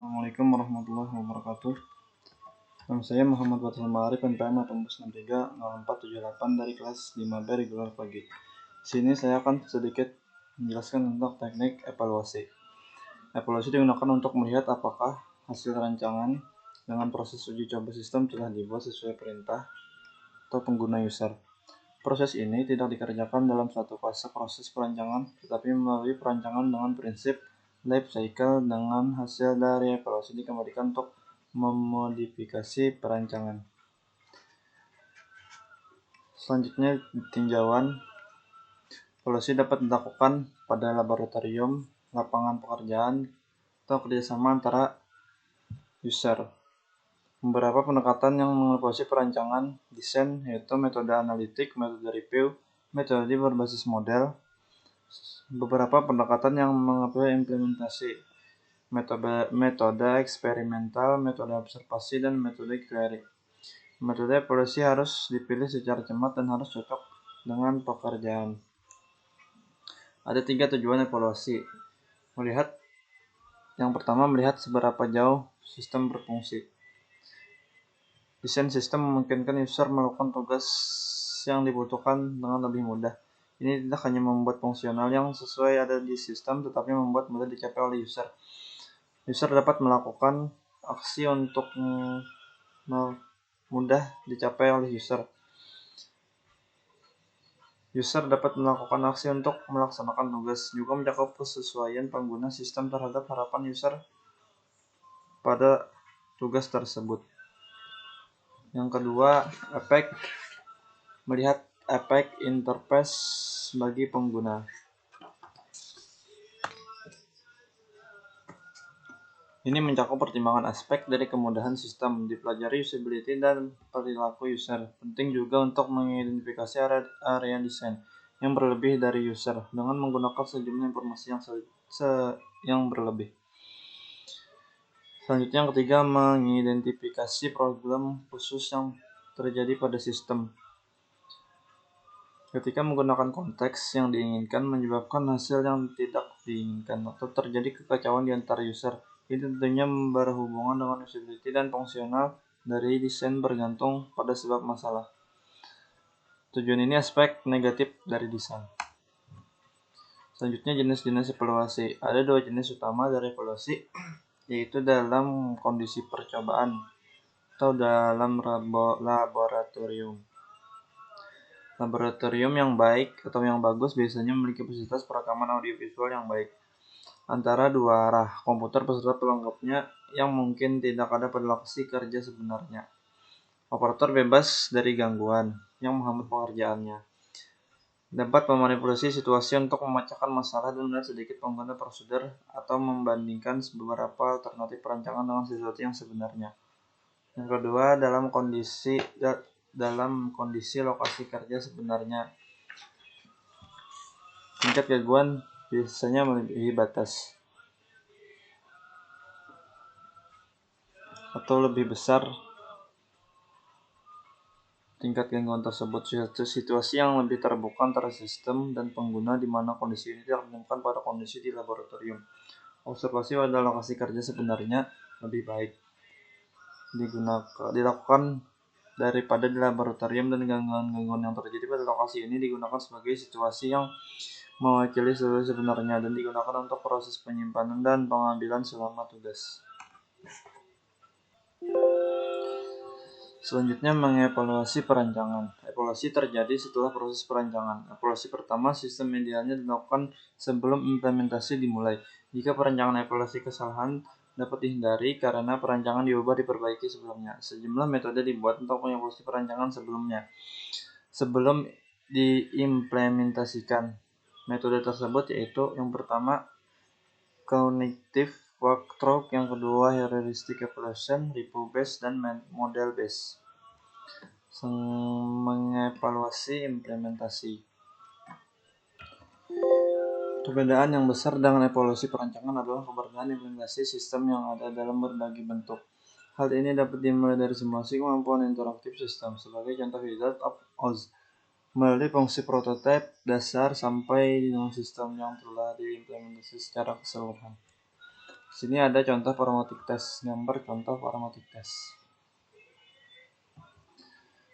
Assalamualaikum warahmatullahi wabarakatuh. Nama saya Muhammad Fathul Ma'arif, NPM 18630478 dari kelas 5B regular pagi. Sini saya akan sedikit menjelaskan tentang teknik evaluasi. Evaluasi digunakan untuk melihat apakah hasil rancangan dengan proses uji coba sistem telah dibuat sesuai perintah atau pengguna user. Proses ini tidak dikerjakan dalam suatu fase proses perancangan, tetapi melalui perancangan dengan prinsip life cycle. Dengan hasil dari evaluasi dikembalikan untuk memodifikasi perancangan. Selanjutnya, tinjauan. Evaluasi dapat dilakukan pada laboratorium, lapangan pekerjaan, atau kerjasama antara user. Beberapa pendekatan yang mengevaluasi perancangan desain yaitu metode analitik, metode review, metode berbasis model. Beberapa pendekatan yang mengevaluasi implementasi, metode eksperimental, metode observasi, dan metode query. Metode evaluasi harus dipilih secara cermat dan harus cocok dengan pekerjaan. Ada 3 tujuan evaluasi. Yang pertama, melihat seberapa jauh sistem berfungsi. Desain sistem memungkinkan user melakukan tugas yang dibutuhkan dengan lebih mudah. Ini tidak hanya membuat fungsional yang sesuai ada di sistem, tetapi membuat mudah dicapai oleh user. User dapat melakukan aksi untuk mudah dicapai oleh user. User dapat melakukan aksi untuk melaksanakan tugas, juga mencakup kesesuaian pengguna sistem terhadap harapan user pada tugas tersebut. Yang kedua, efek. Melihat efek interface bagi pengguna. Ini mencakup pertimbangan aspek dari kemudahan sistem, dipelajari usability dan perilaku user. Penting juga untuk mengidentifikasi area desain yang berlebih dari user dengan menggunakan sejumlah informasi yang berlebih. Selanjutnya, yang ketiga, mengidentifikasi problem khusus yang terjadi pada sistem. Ketika menggunakan konteks yang diinginkan menyebabkan hasil yang tidak diinginkan atau terjadi kekacauan di antara user. Ini tentunya berhubungan dengan usability dan fungsional dari desain bergantung pada sebab masalah. Tujuan ini aspek negatif dari desain. Selanjutnya, jenis-jenis evaluasi. Ada 2 jenis utama dari evaluasi, yaitu dalam kondisi percobaan atau dalam laboratorium. Laboratorium yang baik atau yang bagus biasanya memiliki fasilitas perekaman audiovisual yang baik antara 2 arah, komputer beserta pelengkapnya yang mungkin tidak ada pada lokasi kerja sebenarnya. Operator bebas dari gangguan yang menghambat pekerjaannya. Dapat memanipulasi situasi untuk memecahkan masalah dan melihat sedikit pengguna prosedur atau membandingkan beberapa alternatif perancangan dengan sesuatu yang sebenarnya. Yang kedua, dalam kondisi lokasi kerja sebenarnya. Tingkat gangguan biasanya melebihi batas atau lebih besar tingkat gangguan tersebut. Situasi yang lebih terbuka antara sistem dan pengguna di mana kondisi ini tidak ditemukan pada kondisi di laboratorium. Observasi pada lokasi kerja sebenarnya lebih baik dilakukan daripada di laboratorium, dan gangguan-gangguan yang terjadi pada lokasi ini digunakan sebagai situasi yang mewakili seluruh sebenarnya dan digunakan untuk proses penyimpanan dan pengambilan selama tugas. Selanjutnya, mengevaluasi perancangan. Evaluasi terjadi setelah proses perancangan. Evaluasi pertama, sistem idealnya dilakukan sebelum implementasi dimulai. Jika perancangan evaluasi kesalahan dapat dihindari karena perancangan diperbaiki sebelumnya. Sejumlah metode dibuat untuk mengevaluasi perancangan sebelum diimplementasikan. Metode tersebut yaitu yang pertama, cognitive walkthrough, yang kedua heuristic evaluation, review based, dan model based. Mengevaluasi implementasi. Perbedaan yang besar dengan evaluasi perancangan adalah perbedaan implementasi sistem yang ada dalam berbagai bentuk. Hal ini dapat dimulai dari simulasi kemampuan interaktif sistem, sebagai contoh Wizard of Oz, melalui fungsi prototipe dasar sampai dengan sistem yang telah diimplementasi secara keseluruhan. Sini ada contoh parametric test, gambar contoh parametric test.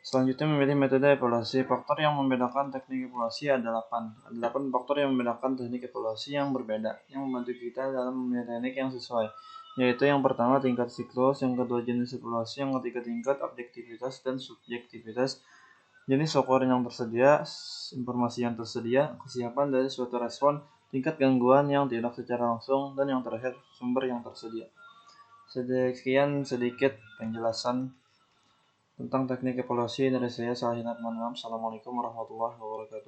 Selanjutnya memilih metode evaluasi. Faktor yang membedakan teknik evaluasi ada 8. Ada 8 faktor yang membedakan teknik evaluasi yang berbeda, yang membantu kita dalam memilih teknik yang sesuai. Yaitu yang pertama tingkat siklus, yang kedua jenis evaluasi, yang ketiga tingkat objektivitas dan subjektivitas, jenis ukuran yang tersedia, informasi yang tersedia, kesiapan dari suatu respon, tingkat gangguan yang tidak secara langsung, dan yang terakhir sumber yang tersedia. Sekian sedikit penjelasan tentang teknik evaluasi dari saya. Mohon maaf. Assalamualaikum warahmatullahi wabarakatuh.